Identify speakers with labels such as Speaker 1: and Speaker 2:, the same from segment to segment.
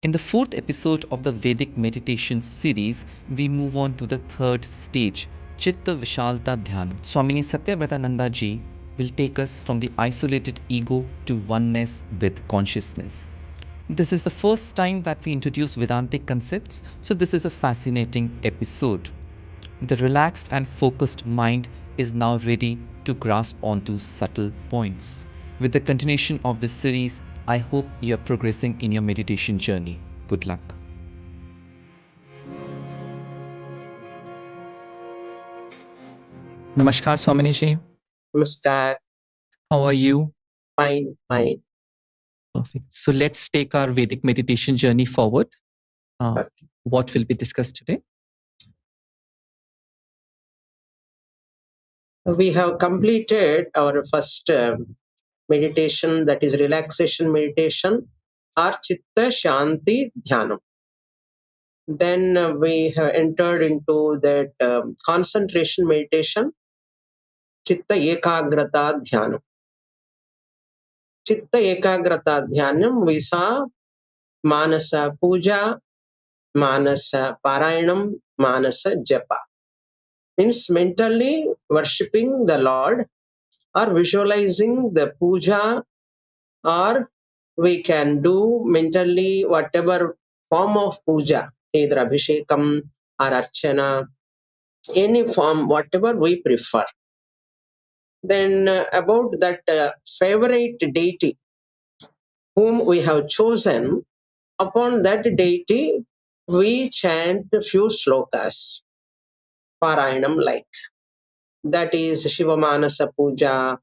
Speaker 1: In the fourth episode of the Vedic Meditation Series, we move on to the third stage, Chitta Visalta Dhyanama. Swamini Satyavratananda Ji will take us from the isolated ego to oneness with consciousness. This is the first time that we introduce Vedantic concepts, so this is a fascinating episode. The relaxed and focused mind is now ready to grasp onto subtle points. With the continuation of this series, I hope you are progressing in your meditation journey. Good luck. Namaskar, Swamini Ji.
Speaker 2: Namaskar.
Speaker 1: How are you?
Speaker 2: Fine, fine.
Speaker 1: Perfect. So let's take our Vedic meditation journey forward.
Speaker 2: Okay.
Speaker 1: What will be discussed today?
Speaker 2: We have completed our first meditation, that is relaxation meditation, or Chitta Shanti Dhyanam. Then we have entered into that concentration meditation, Chitta Ekagrata Dhyanam. Chitta Ekagrata Dhyanam, we saw Manasa Puja, Manasa Parayanam, Manasa Japa. Means mentally worshipping the Lord or visualizing the puja, or we can do mentally whatever form of puja, either abhishekam or archana, any form, whatever we prefer. Then about that favorite deity whom we have chosen, upon that deity we chant a few slokas, parayanam like. That is Shiva Manasa Puja,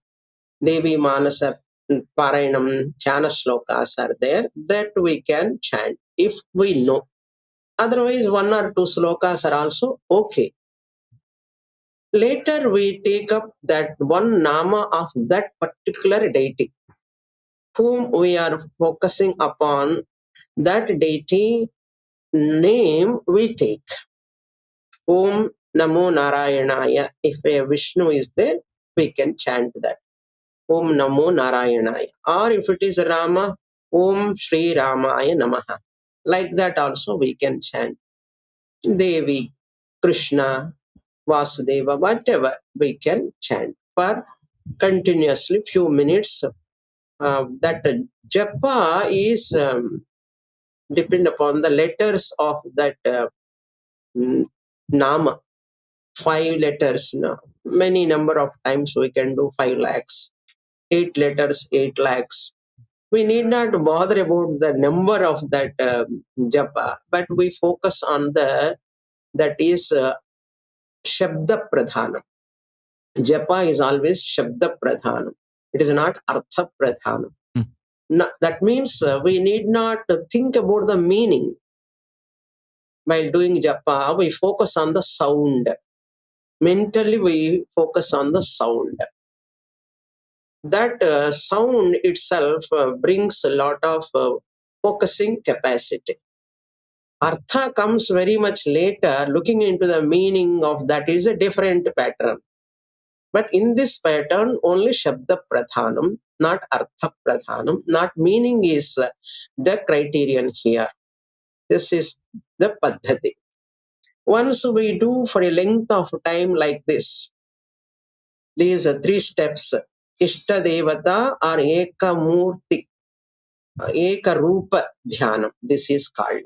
Speaker 2: Devi Manasa Parayanam, Jnana Slokas are there that we can chant if we know. Otherwise, one or two slokas are also okay. Later, we take up that one nama of that particular deity, whom we are focusing upon. That deity name we take. Om Namo Narayanaya. If a Vishnu is there, we can chant that. Om Namo Narayanaya. Or if it is Rama, Om Shri Ramaya Namaha. Like that also we can chant. Devi, Krishna, Vasudeva, whatever we can chant for continuously few minutes. That japa is depend upon the letters of that nama. 5 letters. Many number of times we can do 5 lakhs. 8 letters, 8 lakhs. We need not bother about the number of that japa, but we focus on that is Shabda Pradhanam. Japa is always Shabda Pradhanam. It is not Artha Pradhanam. No, that means we need not think about the meaning. While doing japa, we focus on the sound. Mentally, we focus on the sound. That sound itself brings a lot of focusing capacity. Artha comes very much later. Looking into the meaning of that is a different pattern. But in this pattern, only Shabda Pradhanam, not Artha Pradhanam, not meaning is the criterion here. This is the Paddhati. Once we do for a length of time like this, these 3 steps, Ishta Devata or Eka Murti, Eka Rupa Dhyanam, this is called.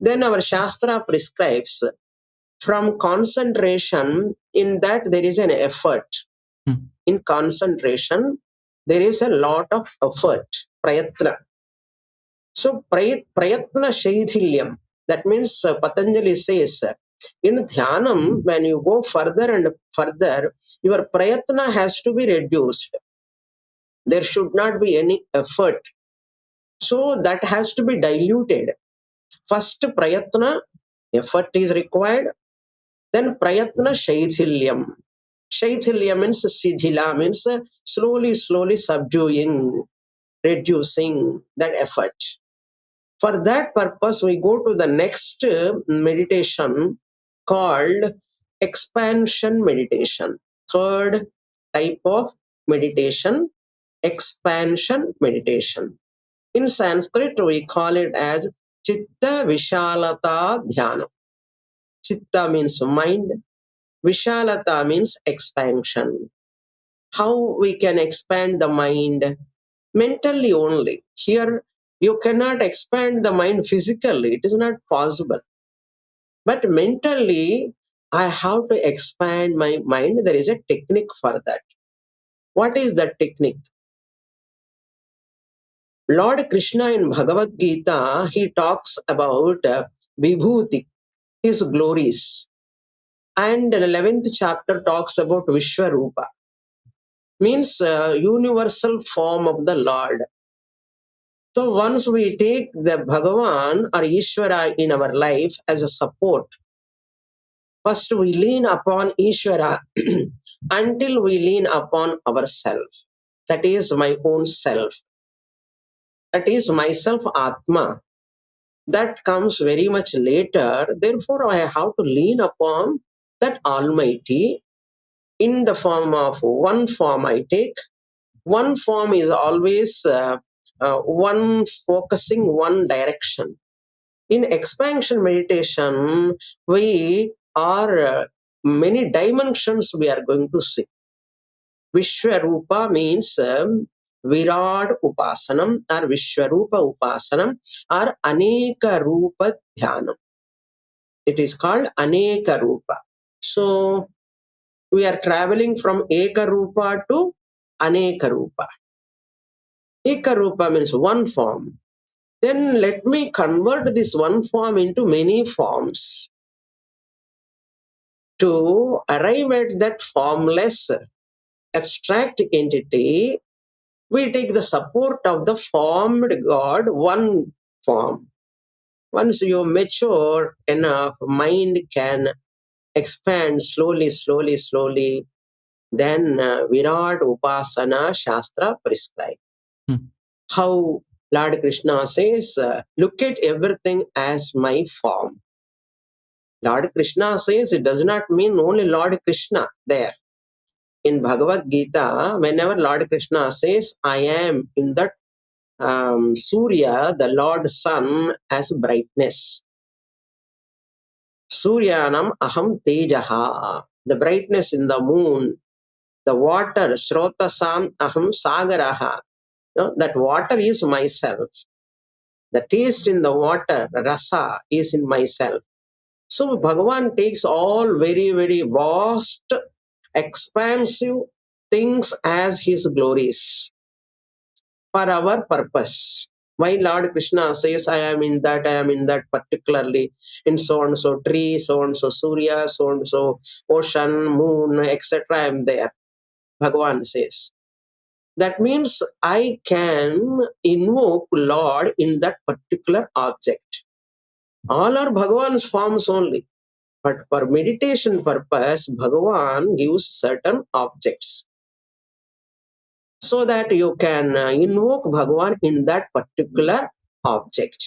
Speaker 2: Then our Shastra prescribes from concentration, in that there is an effort. In concentration, there is a lot of effort, prayatna. So prayatna shaidhilyam, that means Patanjali says, in dhyanam, when you go further and further, your prayatna has to be reduced. There should not be any effort. So that has to be diluted. First prayatna, effort is required. Then prayatna shaithilyam. Shaithilyam means sidhila, means slowly subduing, reducing that effort. For that purpose, we go to the next meditation called expansion meditation. Third type of meditation, expansion meditation. In Sanskrit, we call it as Chitta Visalata Dhyanama. Chitta means mind. Vishalata means expansion. How we can expand the mind? Mentally only. Here, you cannot expand the mind physically. It is not possible. But mentally, I have to expand my mind. There is a technique for that. What is that technique? Lord Krishna in Bhagavad Gita, he talks about Vibhuti, his glories. And the 11th chapter talks about Vishwarupa, means universal form of the Lord. So once we take the Bhagavan or Ishvara in our life as a support, first we lean upon Ishvara until we lean upon ourselves. That is my own self. That is myself, Atma. That comes very much later. Therefore, I have to lean upon that Almighty in the form of one form I take. One form is always one focusing one direction. In expansion meditation, we are many dimensions we are going to see. Vishwarupa means Virat Upasanam or Vishwarupa Upasanam or Aneka Rupa Dhyanam. It is called Aneka Rupa. So we are traveling from Eka Rupa to Aneka Rupa. Eka Rupa means one form. Then let me convert this one form into many forms. To arrive at that formless abstract entity, we take the support of the formed God, one form. Once you mature enough, mind can expand slowly, slowly, slowly. Then Virat Upasana Shastra prescribed. How Lord Krishna says, look at everything as my form. Lord Krishna says it does not mean only Lord Krishna there. In Bhagavad Gita, whenever Lord Krishna says, I am in that Surya, the Lord Sun, as brightness. Suryanam aham tejaha, the brightness in the moon, the water, Shrotasam aham sagaraha. No, that water is myself. The taste in the water, rasa, is in myself. So Bhagavan takes all very, very vast, expansive things as his glories for our purpose. Why Lord Krishna says, I am in that, particularly in so and so tree, so and so Surya, so and so ocean, moon, etc. I am there. Bhagavan says. That means I can invoke Lord in that particular object. All are Bhagavan's forms only. But for meditation purpose, Bhagavan gives certain objects so that you can invoke Bhagavan in that particular object.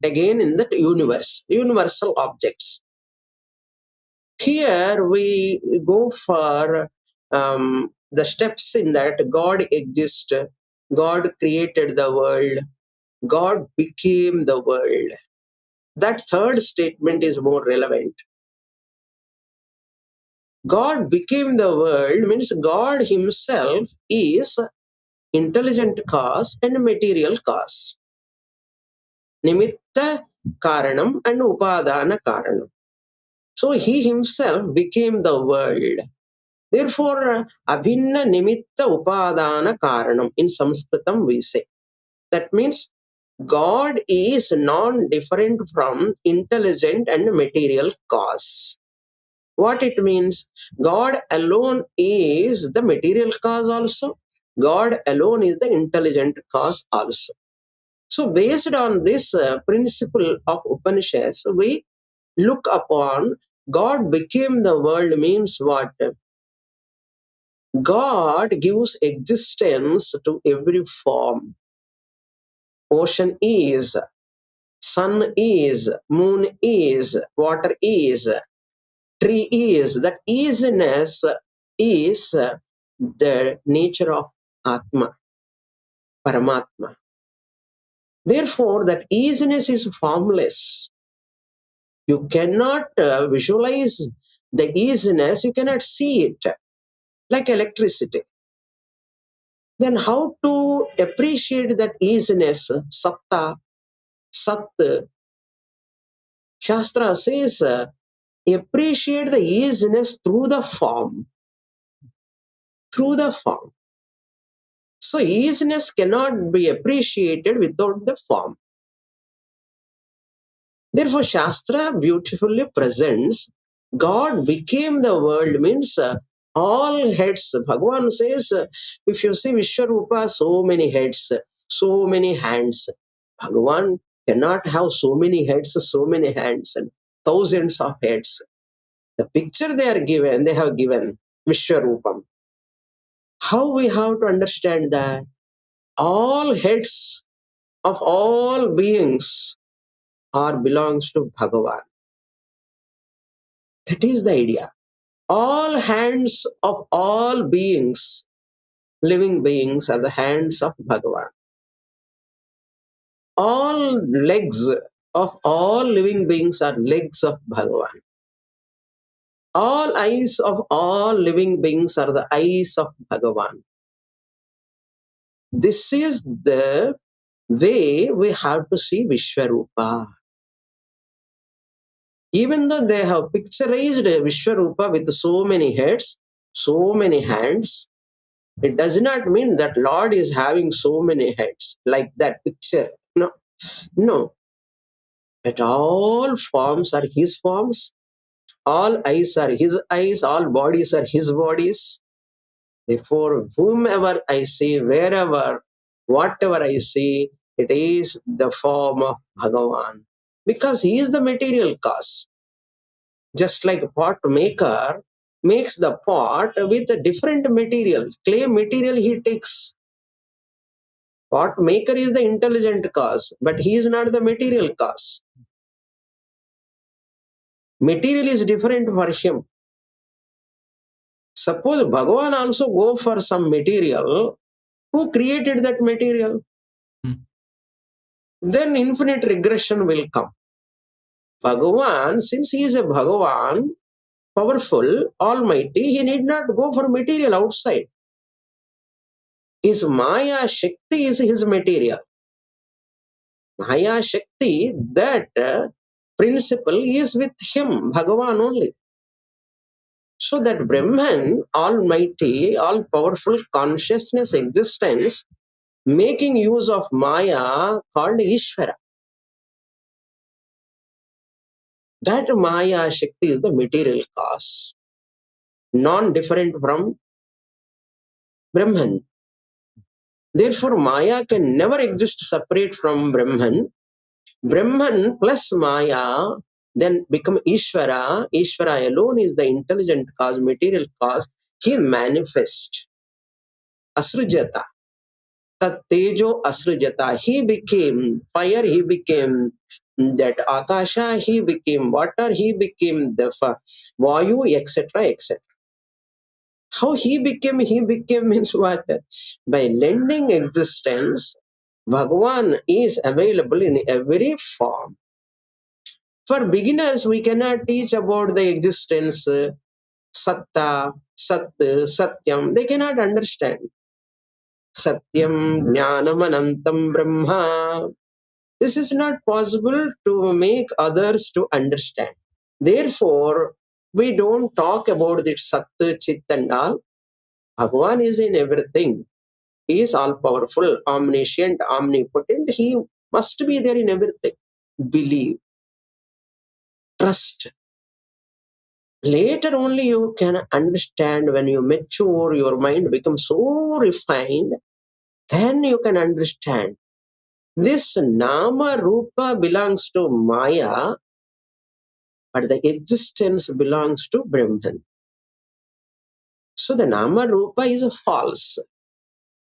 Speaker 2: Again, in that universe, universal objects. Here we go for the steps in that God exists, God created the world, God became the world. That third statement is more relevant. God became the world means God himself is intelligent cause and material cause. Nimitta karanam and upadana karanam. So he himself became the world. Therefore, abhinna nimitta upadana karanam in Sanskritam we say. That means God is non-different from intelligent and material cause. What it means? God alone is the material cause also. God alone is the intelligent cause also. So based on this principle of Upanishads, we look upon God became the world means what? God gives existence to every form. Ocean is, sun is, moon is, water is, tree is. That easiness is the nature of Atma, Paramatma. Therefore, that easiness is formless. You cannot visualize the easiness, you cannot see it like electricity. Then how to appreciate that easiness, satta, sat? Shastra says, appreciate the easiness through the form. Through the form. So easiness cannot be appreciated without the form. Therefore, Shastra beautifully presents God became the world, means all heads. Bhagavan says, if you see Vishwarupa, so many heads, so many hands. Bhagavan cannot have so many heads, so many hands, and thousands of heads. The picture they have given, Vishwarupam. How we have to understand that? All heads of all beings are belongs to Bhagavan. That is the idea. All hands of all beings, living beings, are the hands of Bhagavan. All legs of all living beings are legs of Bhagavan. All eyes of all living beings are the eyes of Bhagavan. This is the way we have to see Vishwarupa. Even though they have picturized Vishwarupa with so many heads, so many hands, it does not mean that Lord is having so many heads like that picture. No, no. But all forms are His forms, all eyes are His eyes, all bodies are His bodies. Therefore, whomever I see, wherever, whatever I see, it is the form of Bhagavan. Because He is the material cause. Just like a pot maker makes the pot with a different material, clay material he takes. Pot maker is the intelligent cause, but he is not the material cause. Material is different for him. Suppose Bhagavan also go for some material, who created that material? Then infinite regression will come. Bhagavan, since he is a Bhagavan, powerful, almighty, he need not go for material outside. His Maya Shakti is his material. Maya Shakti, that principle is with him, Bhagavan only. So that Brahman, almighty, all powerful consciousness existence, making use of Maya called Ishvara. That Maya Shakti is the material cause, non-different from Brahman. Therefore, Maya can never exist separate from Brahman. Brahman plus Maya then become Ishvara. Ishvara alone is the intelligent cause, material cause. He manifests. Asrujata. Tat Tejo Asrujata. He became fire, he became that Akasha, he became water, he became the Vayu, etc. etc. How he became means what? By lending existence, Bhagavan is available in every form. For beginners, we cannot teach about the existence, satta, sat, satyam. They cannot understand. Satyam, jnanam, anantam, brahma. This is not possible to make others to understand. Therefore, we don't talk about this sat, chit and all. Bhagavan is in everything. He is all powerful, omniscient, omnipotent. He must be there in everything. Believe, trust. Later only you can understand. When you mature, your mind becomes so refined, then you can understand. This Nama Rupa belongs to Maya, but the existence belongs to Brahman. So the Nama Rupa is false.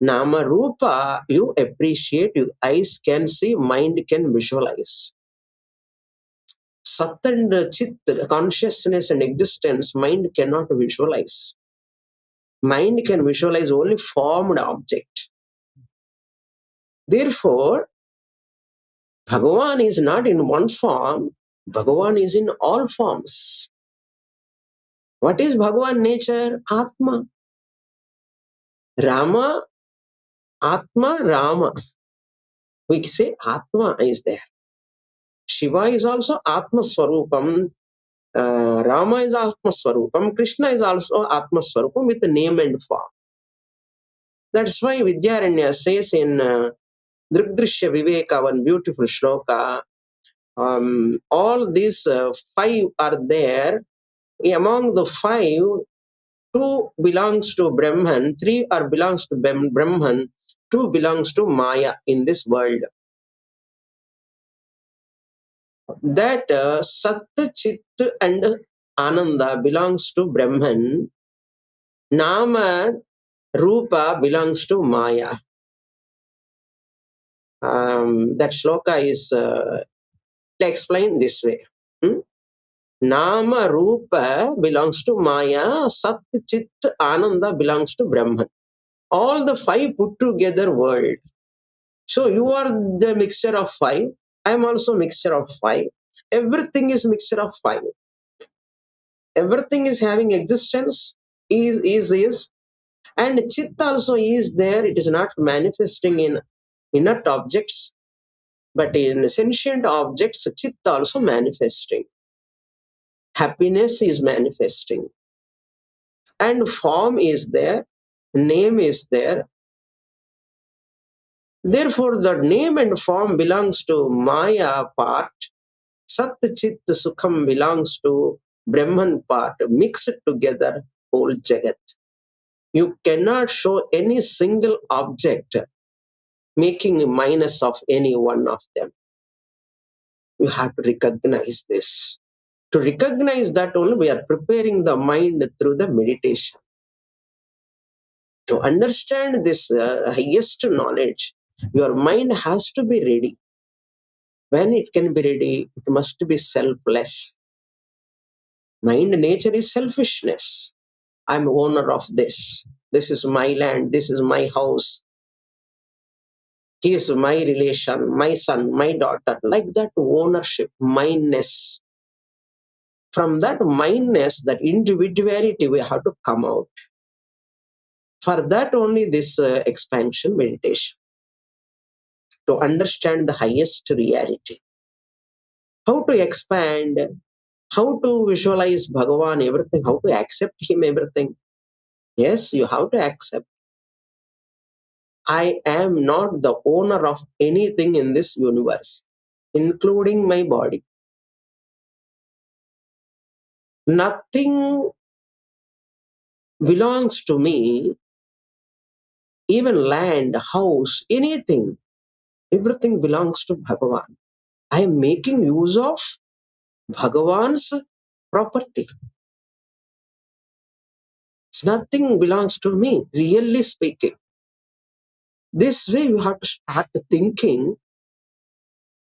Speaker 2: Nama Rupa, you appreciate, your eyes can see, mind can visualize. Sat and Chit, consciousness and existence, mind cannot visualize. Mind can visualize only formed object. Therefore, Bhagavan is not in one form, Bhagavan is in all forms. What is Bhagavan nature? Atma. Rama, Atma, Rama. We say Atma is there. Shiva is also Atma Swarupam. Rama is Atma Swarupam. Krishna is also Atma Swarupam with the name and form. That's why Vidyaranya says in Drigdrishya Viveka, one beautiful shloka, all these five are there. Among the five, two belongs to Brahman, three are belongs to Brahman, two belongs to Maya in this world. That Sat, Chit and Ananda belongs to Brahman. Nama, Rupa belongs to Maya. That shloka is explained this way. Nama, Rupa belongs to Maya. Sat, Chit, Ananda belongs to Brahman. All the five put together world. So you are the mixture of five. I am also mixture of five. Everything is mixture of five. Everything is having existence. Is. And Chit also is there. It is not manifesting in inert objects, but in sentient objects, Chit also manifesting. Happiness is manifesting. And form is there. Name is there. Therefore, the name and form belongs to Maya part. Sat Chit Sukham belongs to Brahman part. Mix it together, whole Jagat. You cannot show any single object making a minus of any one of them. You have to recognize this. To recognize that only we are preparing the mind through the meditation. To understand this highest knowledge, your mind has to be ready. When it can be ready, it must be selfless. Mind nature is selfishness. I'm owner of this. This is my land. This is my house. He is my relation, my son, my daughter. Like that ownership, mindness. From that mindness, that individuality, we have to come out. For that only this expansion meditation. To understand the highest reality. How to expand, how to visualize Bhagavan, everything, how to accept him, everything. Yes, you have to accept. I am not the owner of anything in this universe, including my body. Nothing belongs to me, even land, house, anything. Everything belongs to Bhagavan. I am making use of Bhagavan's property. Nothing belongs to me, really speaking. This way you have to start thinking,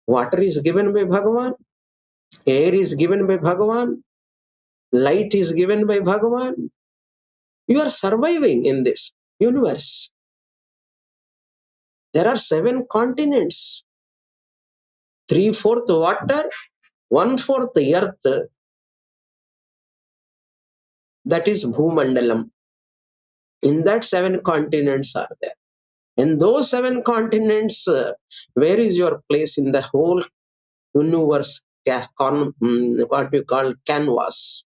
Speaker 2: water is given by Bhagavan, air is given by Bhagavan, light is given by Bhagavan. You are surviving in this universe. There are 7 continents, 3/4 water, 1/4 earth, that is Bhumandalam. In that 7 continents are there. In those 7 continents, where is your place in the whole universe? What we call canvas.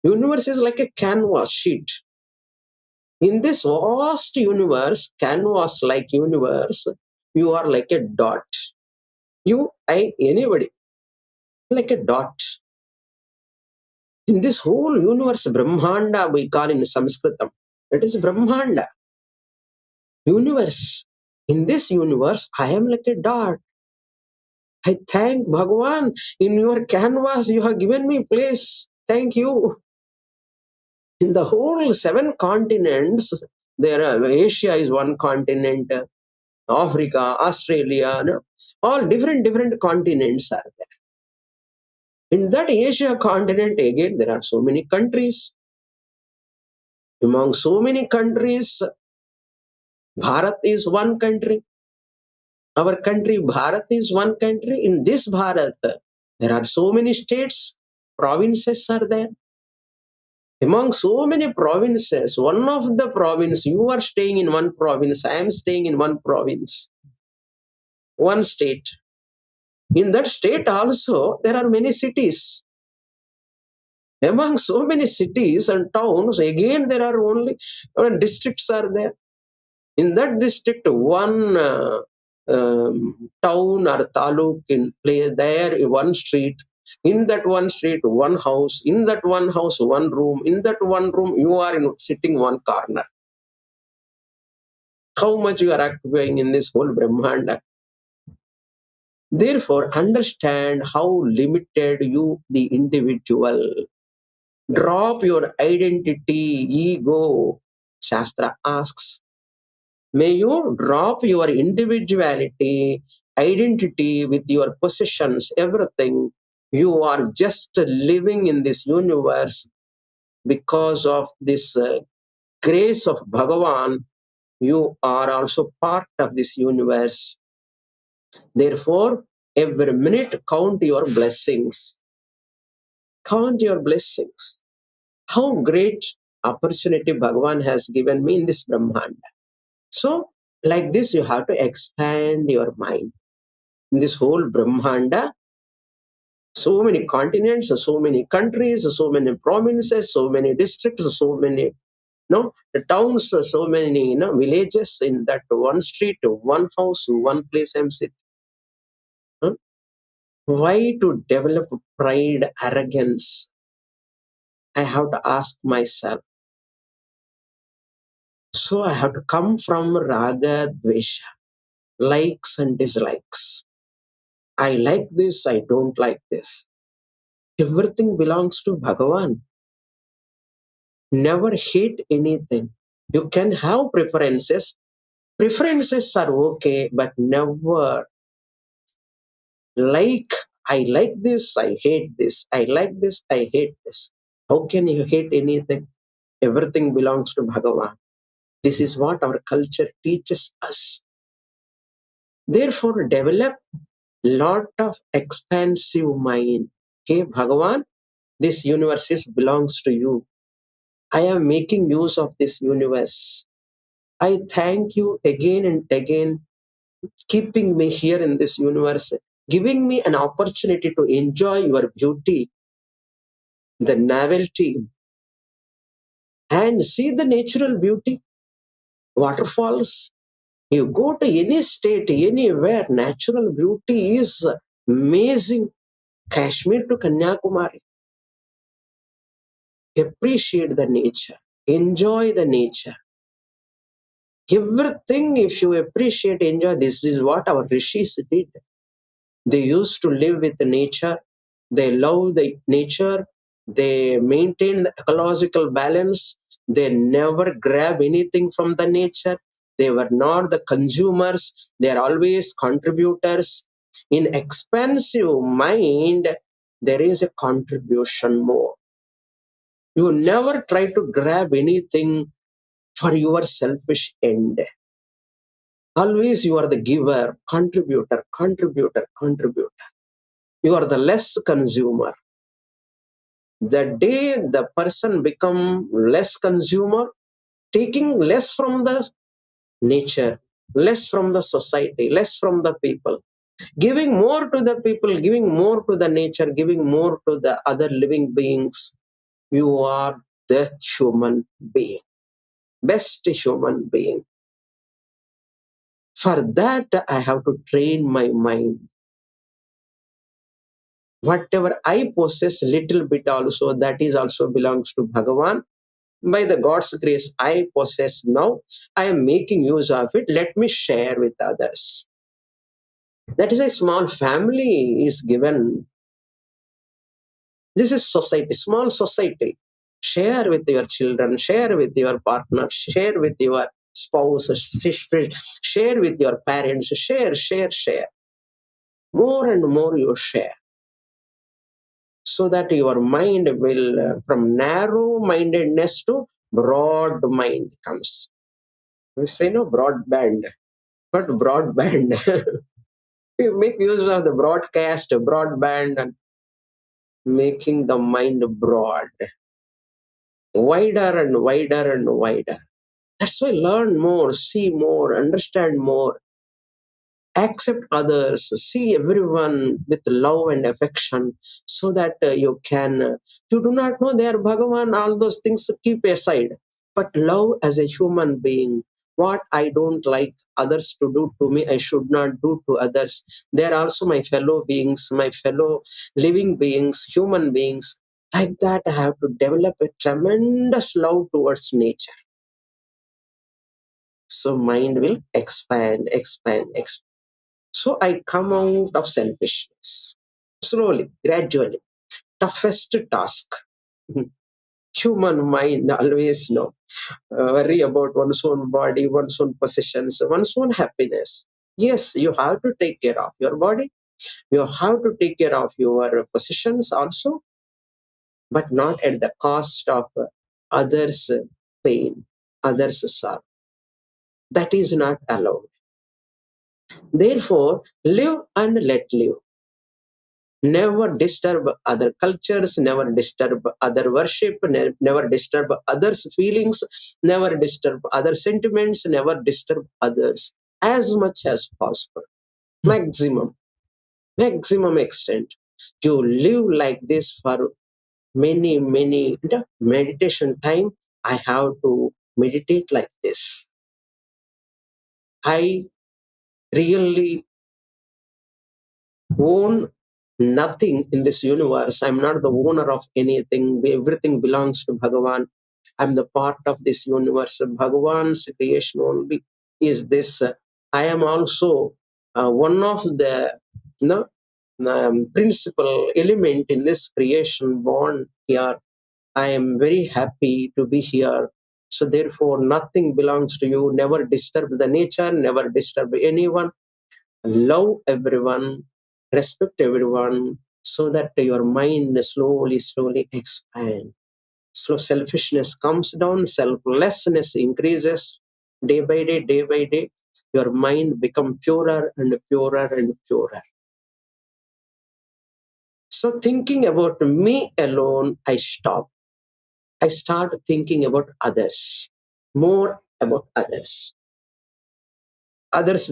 Speaker 2: Universe is like a canvas sheet. In this vast universe, canvas like universe, you are like a dot. You, I, anybody, like a dot. In this whole universe, Brahmanda, we call in Sanskritam. It is Brahmanda. Universe. In this universe, I am like a dot. I thank Bhagavan. In your canvas, you have given me place. Thank you. In the whole 7 continents, there are Asia is one continent, Africa, Australia, no? All different continents are there. In that Asia continent, again, there are so many countries. Among so many countries, Bharat is one country. Our country, Bharat, is one country. In this Bharat, there are so many states, provinces are there. Among so many provinces, one of the province, you are staying in one province, I am staying in one province, one state. In that state also, there are many cities. Among so many cities and towns, again there are only districts are there. In that district, one town or taluk in play there in one street. In that one street, one house. In that one house, one room. In that one room, you are sitting one corner. How much you are occupying in this whole Brahmanda. Therefore, understand how limited you, the individual. Drop your identity, ego. Shastra asks, may you drop your individuality, identity with your possessions, everything. You are just living in this universe because of this grace of Bhagavan. You are also part of this universe. Therefore, every minute count your blessings. Count your blessings. How great opportunity Bhagavan has given me in this Brahmanda. So, like this, you have to expand your mind. In this whole Brahmanda, so many continents, so many countries, so many provinces, so many districts, so many the towns, so many villages in that one street, one house, one place I'm sitting. Huh? Why to develop pride, arrogance? I have to ask myself. So I have to come from raga, dvesha, likes and dislikes. I like this, I don't like this. Everything belongs to Bhagavan. Never hate anything. You can have preferences. Preferences are okay, but never like, I like this, I hate this. I like this, I hate this. How can you hate anything? Everything belongs to Bhagavan. This is what our culture teaches us. Therefore, develop lot of expansive mind. Hey, Bhagavan, this universe belongs to you. I am making use of this universe. I thank you again and again, keeping me here in this universe, giving me an opportunity to enjoy your beauty, the novelty, and see the natural beauty, waterfalls. You go to any state, anywhere, natural beauty is amazing. Kashmir to Kanyakumari. Appreciate the nature, enjoy the nature. Everything, if you appreciate, enjoy, this is what our rishis did. They used to live with the nature. They love the nature. They maintain the ecological balance. They never grab anything from the nature. They were not the consumers. They are always contributors. In expansive mind, there is a contribution more. You never try to grab anything for your selfish end. Always you are the giver, contributor, contributor, contributor. You are the less consumer. The day the person become less consumer, taking less from the nature, less from the society, less from the people, giving more to the people, giving more to the nature, giving more to the other living beings, you are the human being, best human being. For that, I have to train my mind. Whatever I possess, little bit also, that is also belongs to Bhagavan. By the God's grace, I possess now. I am making use of it. Let me share with others. That is a small family is given. This is society, small society. Share with your children, share with your partner, share with your spouse, share with your parents, share, share, share. More and more you share. So that your mind will, from narrow mindedness to broad mind comes. We say no broadband. but broadband. We make use of the broadcast, broadband, and making the mind broad, wider and wider and wider. That's why learn more, see more, understand more, accept others, see everyone with love and affection, so that you do not know they are Bhagavan, all those things keep aside. But love as a human being, what I don't like others to do to me, I should not do to others. They are also my fellow beings, my fellow living beings, human beings. Like that, I have to develop a tremendous love towards nature. So mind will expand, expand, expand. So I come out of selfishness slowly, gradually. Toughest task. Human mind always worry about one's own body, one's own possessions, one's own happiness. Yes, you have to take care of your body. You have to take care of your possessions also, but not at the cost of others' pain, others' sorrow. That is not allowed. Therefore, live and let live. Never disturb other cultures, never disturb other worship, never disturb others' feelings, never disturb other sentiments, never disturb others as much as possible. Maximum, maximum extent. You live like this for many, many meditation time. I have to meditate like this. I really own nothing in this universe. I'm not the owner of anything. Everything belongs to Bhagavan. I'm the part of this universe. Bhagavan's creation only is this. I am also one of the principal element in this creation born here. I am very happy to be here. So therefore, nothing belongs to you. Never disturb the nature. Never disturb anyone. Love everyone, respect everyone, so that your mind slowly, slowly expands. So selfishness comes down, selflessness increases day by day, day by day. Your mind becomes purer and purer and purer. So thinking about me alone, I stop. I start thinking about others, more about others'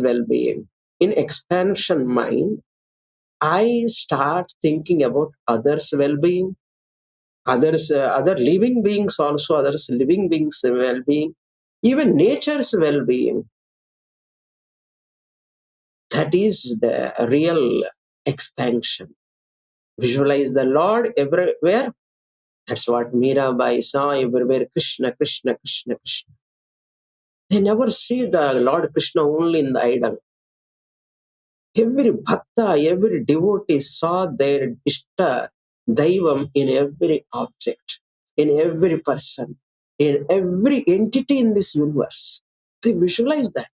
Speaker 2: well-being. In expansion mind, I start thinking about others' well-being, other living beings also, others living beings' well-being, even nature's well-being. That is the real expansion. Visualize the Lord everywhere. That's what Mirabai saw everywhere. Krishna, Krishna, Krishna, Krishna. They never see the Lord Krishna only in the idol. Every bhakta, every devotee saw their Ishta Daivam in every object, in every person, in every entity in this universe. They visualize that.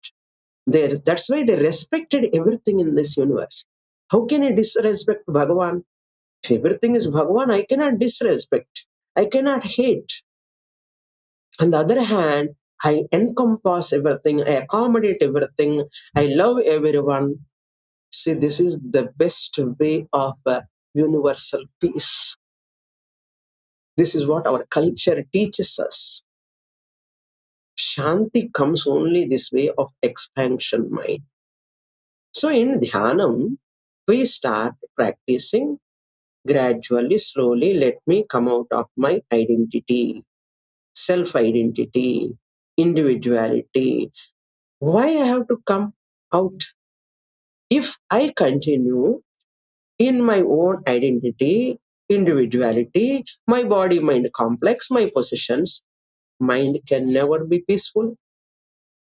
Speaker 2: That's why they respected everything in this universe. How can I disrespect Bhagavan? If everything is Bhagavan, I cannot disrespect. I cannot hate. On the other hand, I encompass everything, I accommodate everything, I love everyone. See, this is the best way of universal peace. This is what our culture teaches us. Shanti comes only this way of expansion mind. So in Dhyanam, we start practicing gradually, slowly. Let me come out of my identity, self-identity, individuality. Why I have to come out? If I continue in my own identity, individuality, my body mind complex, my possessions, mind can never be peaceful.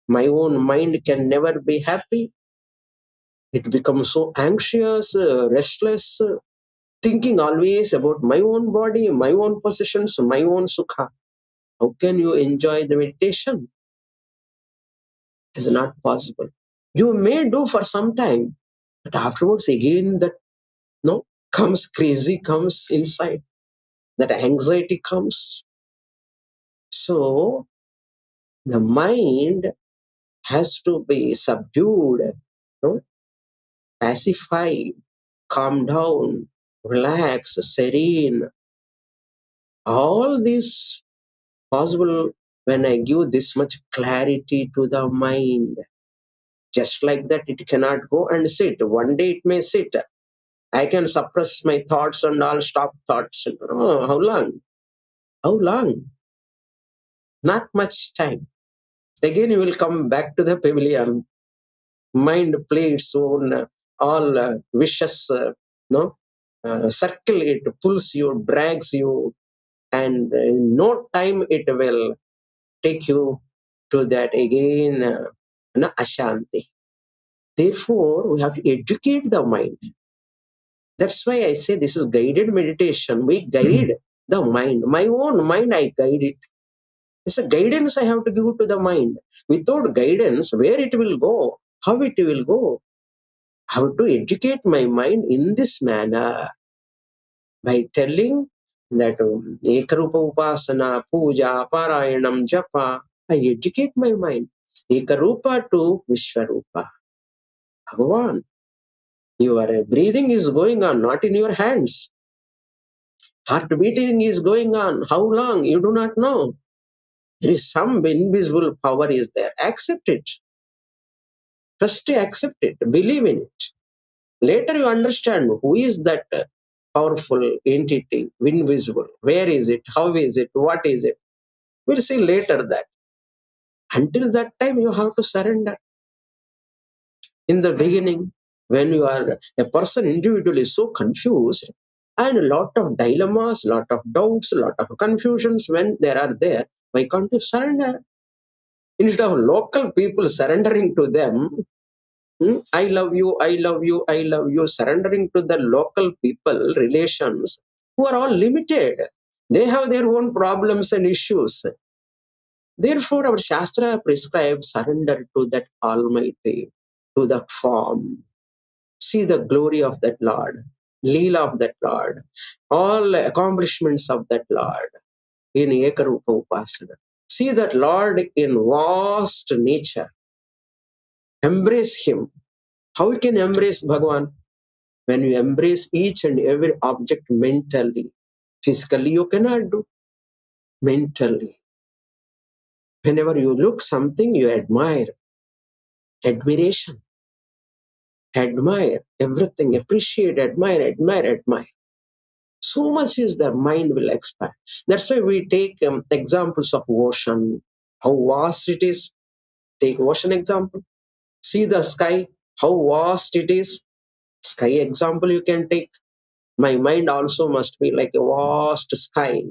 Speaker 2: My own mind can never be happy. It becomes so anxious, restless, thinking always about my own body, my own possessions, my own sukha. How can you enjoy the meditation? It is not possible. You may do for some time, but afterwards again that no comes crazy comes inside. That anxiety comes. So the mind has to be subdued, no? Pacified, calm down, relax, serene. All this possible when I give this much clarity to the mind. Just like that, it cannot go and sit. One day it may sit. I can suppress my thoughts and all, stop thoughts. Oh, how long? How long? Not much time. Again, you will come back to the pavilion. Mind plays its own all vicious, no, circle. It pulls you, drags you, and in no time it will take you to that again, ashanti. Therefore, we have to educate the mind. That's why I say this is guided meditation. We guide the mind. My own mind, I guide it. It's a guidance I have to give to the mind. Without guidance, where it will go, how it will go, how to educate my mind in this manner by telling that Ekarupa Upasana, Puja, Parayanam, Japa. I educate my mind. Ekarupa to Vishwarupa. Bhagavan. Your breathing is going on, not in your hands. Heart beating is going on. How long? You do not know. There is some invisible power is there. Accept it. First accept it. Believe in it. Later you understand who is that powerful entity, invisible. Where is it? How is it? What is it? We'll see later that. Until that time you have to surrender. In the beginning, when you are a person individually so confused, and a lot of dilemmas, lot of doubts, lot of confusions when there are there, why can't you surrender? Instead of local people surrendering to them, I love you, I love you, I love you, surrendering to the local people, relations, who are all limited. They have their own problems and issues. Therefore, our Shastra prescribes surrender to that Almighty, to the form. See the glory of that Lord, Leela of that Lord, all accomplishments of that Lord in Ekarupa Upasana. See that Lord in vast nature. Embrace Him. How you can embrace Bhagavan? When you embrace each and every object mentally, physically you cannot do. Mentally. Whenever you look something, you admire. Admiration. Admire everything. Appreciate, admire, admire, admire. So much is the mind will expand. That's why we take examples of ocean, how vast it is. Take ocean example. See the sky, how vast it is. Sky example you can take. My mind also must be like a vast sky,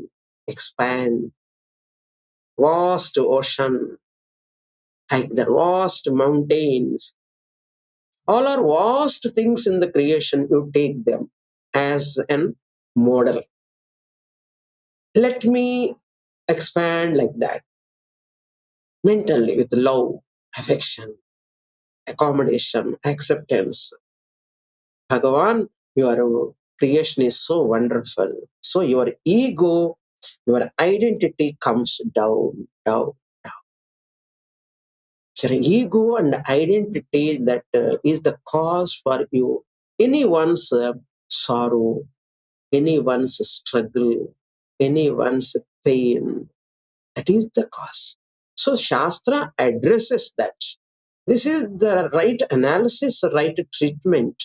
Speaker 2: expand, vast ocean, like the vast mountains. All are vast things in the creation. You take them as an model. Let me expand like that mentally with love, affection, accommodation, acceptance. Bhagavan, your creation is so wonderful. So your ego, your identity comes down, down. Your ego and identity that is the cause for you. Anyone's sorrow, anyone's struggle, anyone's pain, that is the cause. So Shastra addresses that. This is the right analysis, right treatment.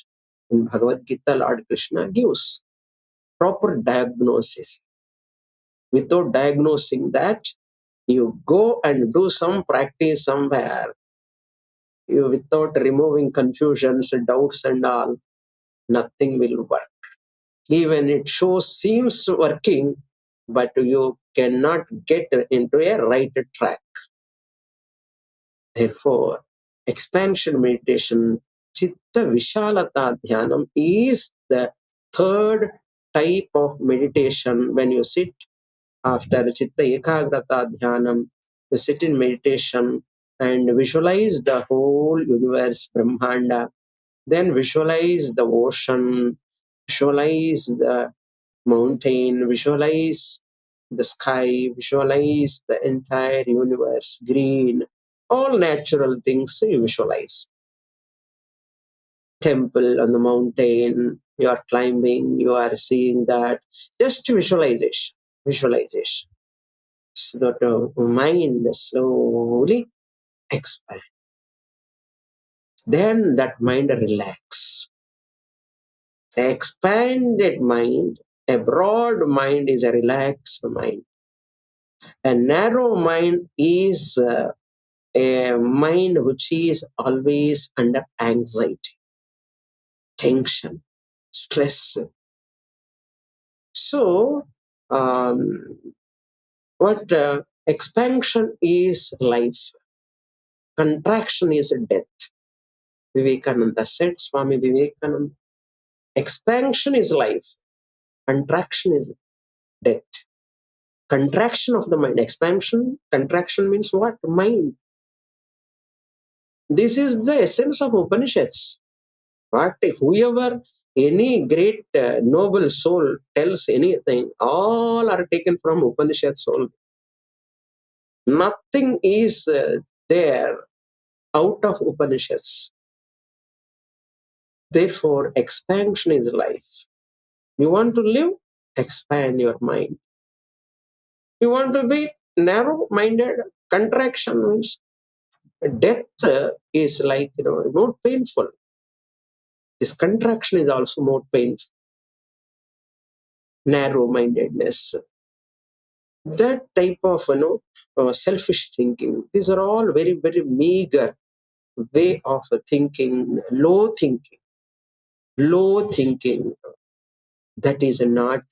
Speaker 2: In Bhagavad Gita, Lord Krishna gives proper diagnosis. Without diagnosing that, you go and do some practice somewhere. You without removing confusions, doubts, and all, nothing will work. Even it shows seems working, but you cannot get into a right track. Therefore, expansion meditation, Chitta Visalata Dhyanam is the third type of meditation. When you sit after Chitta Ekagrata Dhyanam, you sit in meditation and visualize the whole universe, Brahmanda, then visualize the ocean, visualize the mountain, visualize the sky, visualize the entire universe, green, All natural things you visualize. Temple on the mountain, you are climbing, you are seeing that. Just visualization. Visualization. So that mind slowly expand. Then that mind relax. The expanded mind, a broad mind is a relaxed mind. A narrow mind is a mind which is always under anxiety, tension, stress. So, what expansion is life, contraction is death. Vivekananda said, Swami Vivekananda, expansion is life, contraction is death. Contraction of the mind, expansion, contraction means what? Mind. This is the essence of Upanishads. What if whoever, any great noble soul tells anything, all are taken from Upanishads only. Nothing is there out of Upanishads. Therefore, expansion is life. You want to live? Expand your mind. You want to be narrow-minded? Contraction means death is like, more painful. This contraction is also more painful. Narrow-mindedness. That type of, selfish thinking. These are all very, very meager way of thinking, low thinking. Low thinking. That is not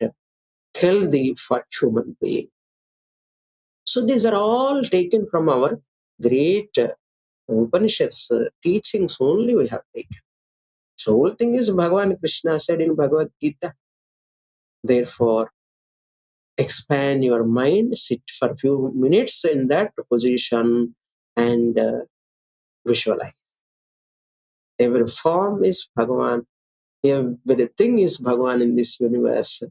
Speaker 2: healthy for human being. So these are all taken from our great Upanishads teachings only we have taken. So whole thing is Bhagavan Krishna said in Bhagavad Gita. Therefore, expand your mind, sit for a few minutes in that position and visualize. Every form is Bhagavan. Everything is Bhagavan in this universe.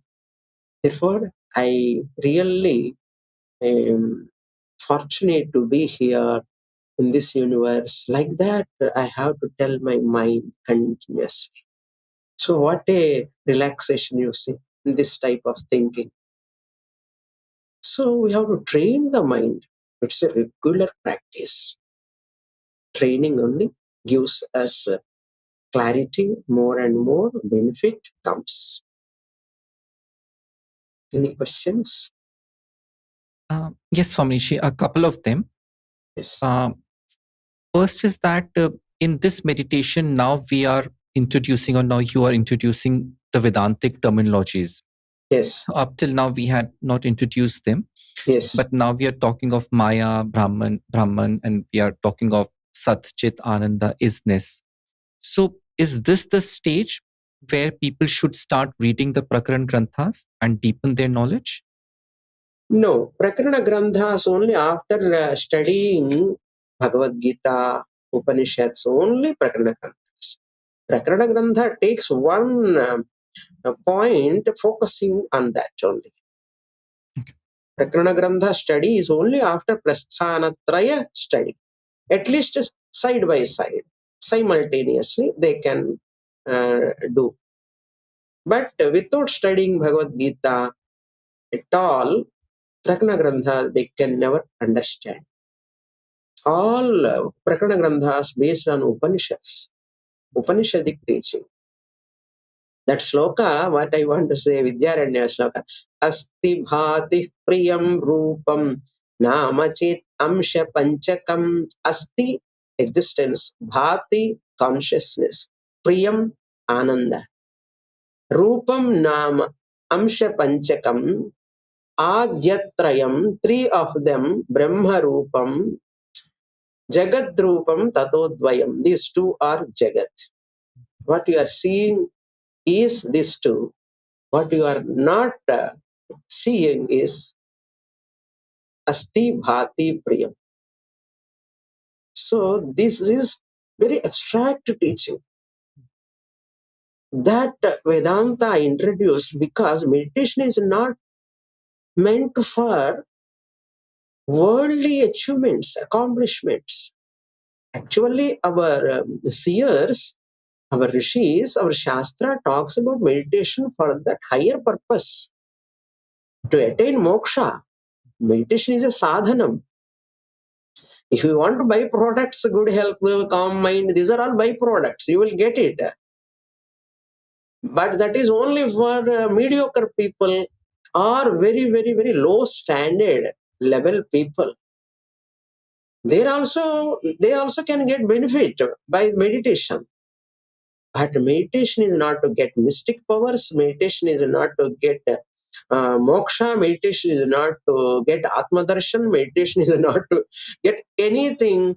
Speaker 2: Therefore, I really am fortunate to be here in this universe. Like that, I have to tell my mind continuously. So what a relaxation you see in this type of thinking. So we have to train the mind. It's a regular practice. Training only gives us clarity, more and more benefit comes. Any questions?
Speaker 1: Yes, Swaminishi, a couple of them.
Speaker 2: Yes.
Speaker 1: First is that in this meditation, now we are introducing, or now you are introducing the Vedantic terminologies.
Speaker 2: Yes.
Speaker 1: So up till now, we had not introduced them,
Speaker 2: Yes.
Speaker 1: but now we are talking of Maya, Brahman, and we are talking of Sat, Chit, Ananda, isness. So is this the stage where people should start reading the Prakaran Granthas and deepen their knowledge?
Speaker 2: No, Prakarana Granthas only after studying Bhagavad Gita, Upanishads, only Prakarana Granthas. Prakarana Grantha takes one point focusing on that only.
Speaker 1: Okay.
Speaker 2: Prakarana Grantha study is only after Prasthanatraya study. At least side by side, simultaneously they can do. But without studying Bhagavad Gita at all, Prakarana Grantha they can never understand. All Prakarana Granthas based on Upanishads, Upanishadic teaching. That sloka, what I want to say, Vidyaranya sloka, Asti Bhati Priyam Rupam Namachit Amsha Panchakam. Asti, existence, Bhati, consciousness, Priyam, Ananda. Rupam Nama Amsha Panchakam, Adyatrayam, three of them, Brahma Rupam, Jagat Rupam, Tatodvayam. These two are Jagat. What you are seeing is these two. What you are not seeing is Asti Bhati Priyam. So this is very abstract teaching that Vedanta introduced because meditation is not meant for worldly achievements, accomplishments. Actually, our seers, our rishis, our shastra talks about meditation for that higher purpose. To attain moksha, meditation is a sadhanam. If you want byproducts, good health, calm mind, these are all byproducts. You will get it. But that is only for mediocre people or very, very, very low standard level people. They also can get benefit by meditation. But meditation is not to get mystic powers. Meditation is not to get moksha. Meditation is not to get atmadarshan. Meditation is not to get anything.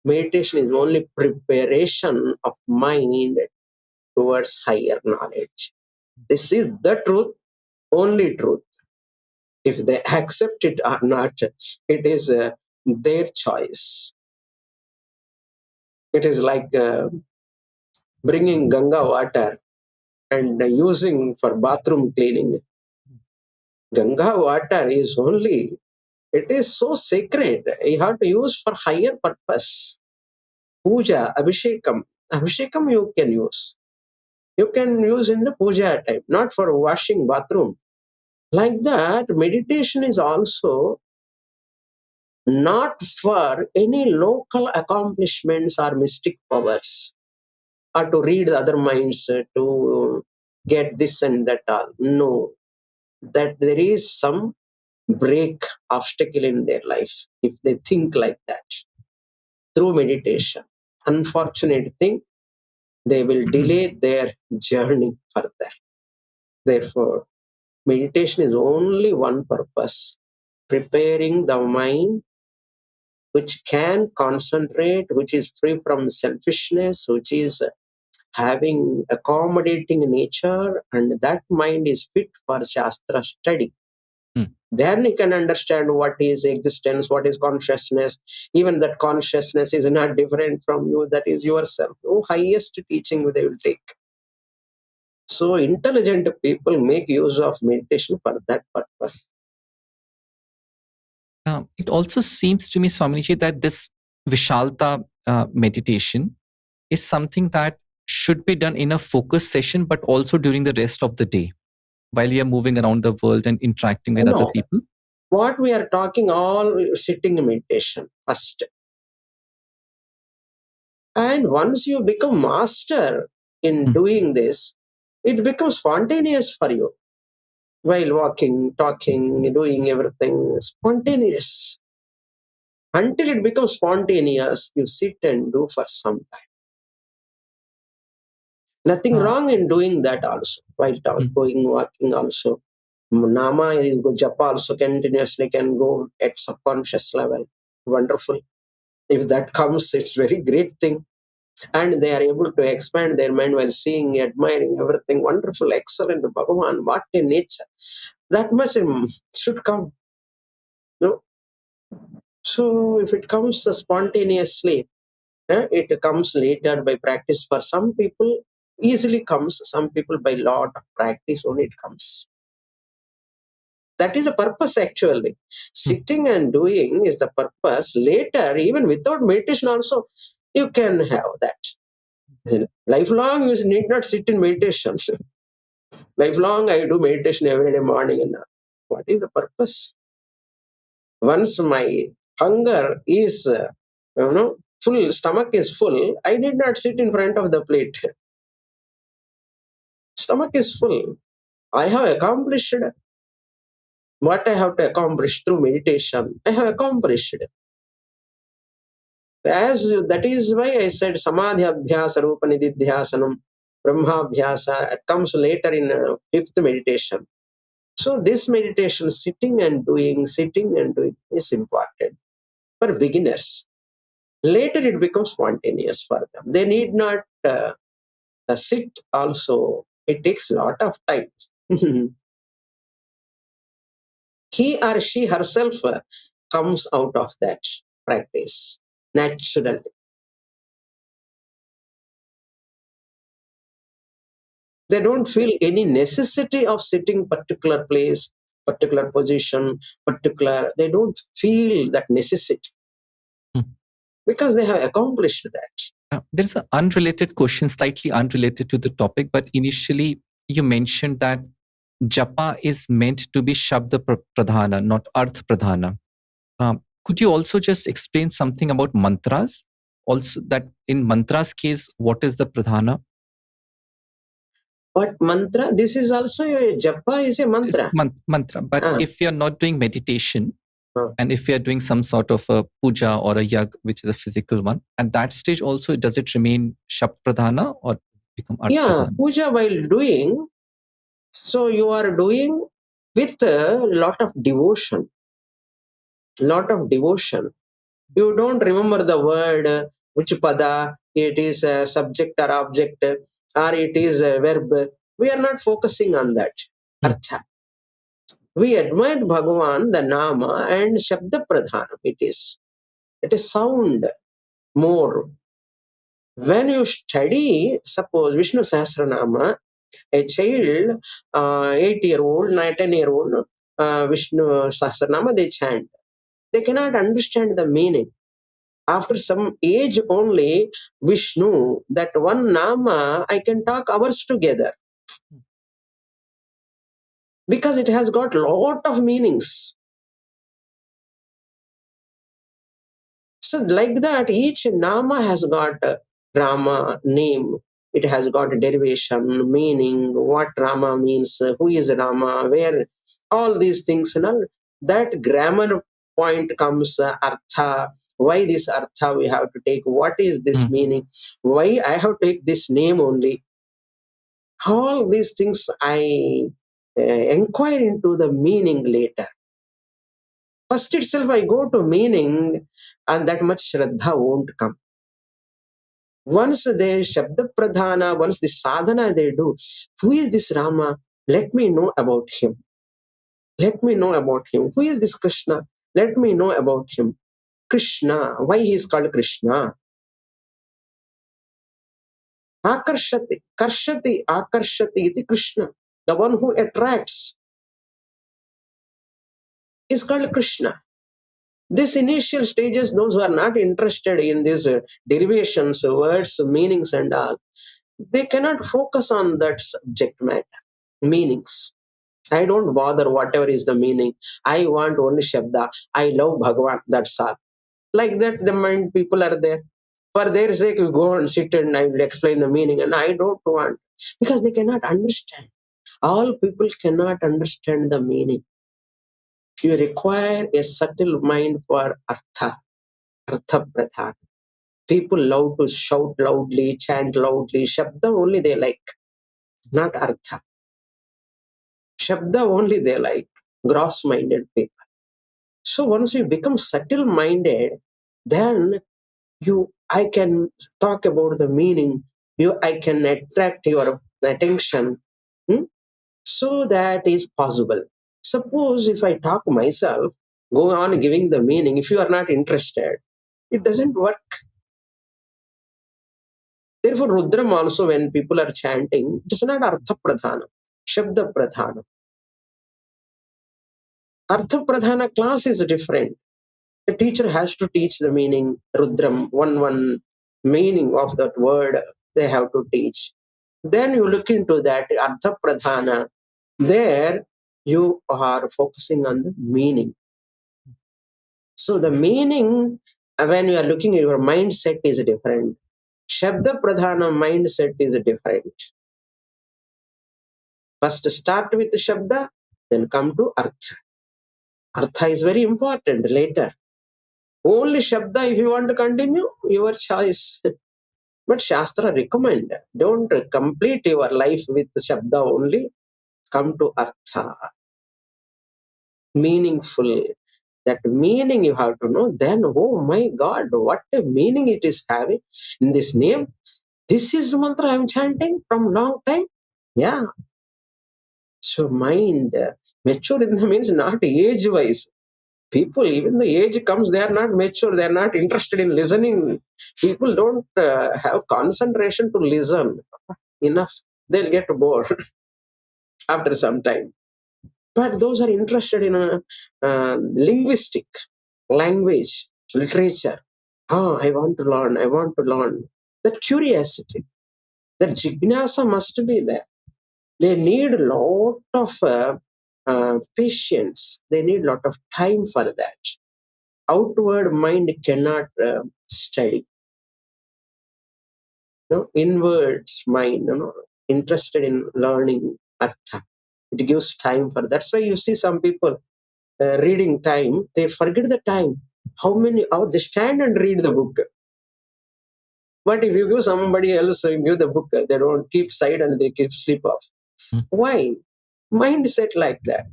Speaker 2: Meditation is only preparation of mind towards higher knowledge. This is the truth, only truth. If they accept it or not, it is their choice. It is like bringing Ganga water and using for bathroom cleaning. Ganga water is only, it is so sacred. You have to use for higher purpose. Puja, Abhishekam. Abhishekam you can use. You can use in the puja time, not for washing bathroom. Like that, meditation is also not for any local accomplishments or mystic powers, or to read the other minds, to get this and that all. No, that there is some break obstacle in their life if they think like that through meditation. Unfortunate thing, they will delay their journey further. Therefore, meditation is only one purpose: preparing the mind which can concentrate, which is free from selfishness, which is having accommodating nature, and that mind is fit for Shastra study. Then you can understand what is existence, what is consciousness. Even that consciousness is not different from you, that is yourself. Oh, highest teaching they will take. So intelligent people make use of meditation for that purpose.
Speaker 1: It also seems to me, Swamiji, that this Vishalta meditation is something that should be done in a focus session, but also during the rest of the day while you are moving around the world and interacting with other
Speaker 2: No,
Speaker 1: people.
Speaker 2: what we are talking all sitting meditation first. And once you become master in doing this, it becomes spontaneous for you. While walking, talking, doing everything, spontaneous. Until it becomes spontaneous, you sit and do for some time. Nothing wrong in doing that also. While going, walking also. Nama, japa also continuously can go at subconscious level. Wonderful. If that comes, it's very great thing. And they are able to expand their mind while seeing, admiring everything. Wonderful, excellent. Bhagavan, what a nature. That much should come. No? So if it comes spontaneously, it comes later by practice. For some people, easily comes. Some people by lot of practice only it comes. That is the purpose actually. Sitting and doing is the purpose. Later, even without meditation also, you can have that. Lifelong, you need not sit in meditation. Lifelong, I do meditation every day morning and what is the purpose? Once my hunger is, full, stomach is full, I need not sit in front of the plate. Stomach is full. I have accomplished what I have to accomplish through meditation. I have accomplished. As that is why I said samadhi abhyasa rupa nididhyasanam brahma abhyasa. It comes later in fifth meditation. So this meditation, sitting and doing, is important for beginners. Later it becomes spontaneous for them. They need not sit also. It takes a lot of time. He or she herself comes out of that practice naturally. They don't feel any necessity of sitting particular place particular position, particular, they don't feel that necessity because they have accomplished that.
Speaker 1: There's an unrelated question, slightly unrelated to the topic, but initially you mentioned that japa is meant to be shabda pradhana, not arth pradhana. Could you also just explain something about mantras? Also, that in mantras case, what is the pradhana?
Speaker 2: But mantra, this is also a japa is a mantra.
Speaker 1: Mantra. But if you're not doing meditation, and if you're doing some sort of a puja or a yag, which is a physical one, at that stage also, does it remain shabd pradhana or become arth pradhana?
Speaker 2: Puja while doing, so you are doing with a lot of devotion. You don't remember the word, which pada, it is a subject or object, or it is a verb. We are not focusing on that. Artha. We admire Bhagavan, the Nama, and Shabda Pradhanam. It is sound more. When you study, suppose Vishnu Sahasranama, a child, 8-year-old, 10-year-old, Vishnu Sahasranama, they chant. They cannot understand the meaning. After some age only, Vishnu, that one Nama, I can talk hours together. Because it has got lot of meanings. So like that, each Nama has got a Rama name. It has got a derivation, meaning, what Rama means, who is Rama, where, all these things. That grammar point comes, artha. Why this artha we have to take? What is this meaning? Why I have to take this name only? All these things I inquire into the meaning later. First itself I go to meaning, and that much Shraddha won't come. Once they Shabda Pradhana, once the sadhana they do, who is this Rama? Let me know about him. Let me know about him. Who is this Krishna? Let me know about him. Krishna, why he is called Krishna? Akarshati, Akarshati iti Krishna. The one who attracts is called Krishna. These initial stages, those who are not interested in these derivations, words, meanings and all, they cannot focus on that subject matter, meanings. I don't bother whatever is the meaning. I want only Shabda. I love Bhagavan, that's all. Like that, the mind people are there. For their sake, you go and sit and I will explain the meaning, and I don't want, because they cannot understand. All people cannot understand the meaning. You require a subtle mind for Artha Pradhan. People love to shout loudly, chant loudly. Shabda only they like, not Artha. Shabda only they like, gross-minded people. So once you become subtle-minded, then I can talk about the meaning. I can attract your attention. So that is possible. Suppose if I talk myself, go on giving the meaning, if you are not interested, it doesn't work. Therefore, Rudram also, when people are chanting, it is not Artha Pradhana, Shabda Pradhana. Artha Pradhana class is different. The teacher has to teach the meaning, Rudram, one meaning of that word they have to teach. Then you look into that Artha Pradhana. There you are focusing on the meaning. So the meaning, when you are looking at your mindset, is different. Shabda Pradhana mindset is different. First start with Shabda, then come to Artha. Artha is very important later. Only Shabda, if you want to continue, your choice. But Shastra recommend, don't complete your life with Shabda only. Come to Artha. Meaningful. That meaning you have to know. Then, oh my God, what a meaning it is having in this name. This is the mantra I am chanting from long time. Yeah. So mind mature in the means not age-wise. People, even the age comes, they are not mature, they are not interested in listening. People don't have concentration to listen enough. They'll get bored after some time. But those are interested in linguistic language, literature. I want to learn. I want to learn. That curiosity, that jignasa must be there. They need a lot of patience. They need a lot of time for that. Outward mind cannot study. Inwards mind, interested in learning artha. It gives time for. That's why you see some people reading time. They forget the time. How many hours they stand and read the book. But if you give somebody else give the book, they don't keep side and they keep sleep off. Why? Mindset like that.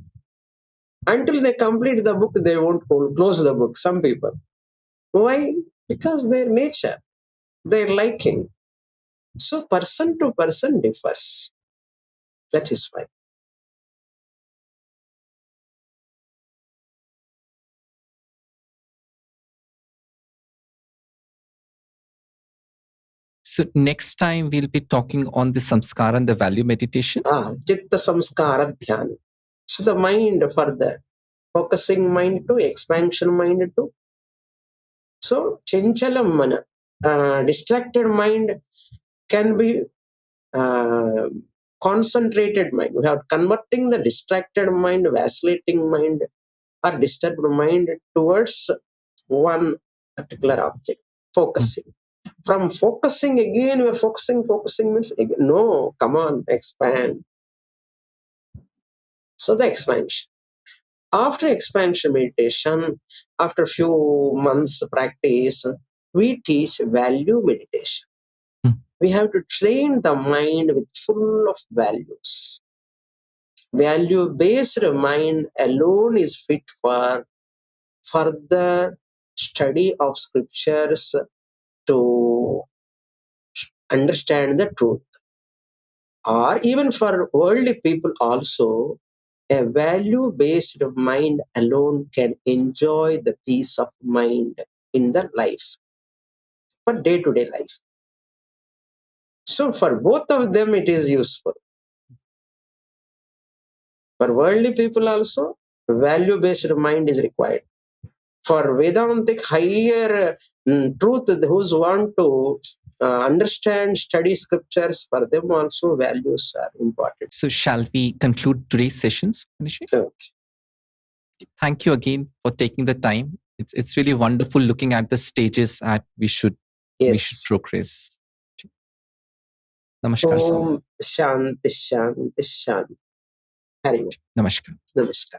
Speaker 2: Until they complete the book, they won't close the book. Some people. Why? Because their nature, their liking. So person to person differs. That is why.
Speaker 1: So next time we'll be talking on the samskara and the value meditation.
Speaker 2: Chitta Samskara Dhyanama. So the mind further, focusing mind to expansion mind to. So Chinchalam mana, distracted mind can be concentrated mind. We have converting the distracted mind, vacillating mind, or disturbed mind towards one particular object, focusing. From focusing again, we're focusing means again, no, come on, expand. So the expansion. After expansion meditation, after a few months practice, we teach value meditation. We have to train the mind with full of values. Value-based mind alone is fit for further study of scriptures to understand the truth. Or even for worldly people also, a value-based mind alone can enjoy the peace of mind in the life, for day-to-day life. So for both of them, it is useful. For worldly people also, value-based mind is required. For Vedantic higher truth, those want to understand, study scriptures, for them also values are important.
Speaker 1: So shall we conclude today's sessions, Manishi?
Speaker 2: Okay.
Speaker 1: Thank you again for taking the time. It's really wonderful looking at the stages that we should progress. Namaskar.
Speaker 2: Om Shanti Shanti Shanti. Hari Om.
Speaker 1: Namaskar.
Speaker 2: Namaskar.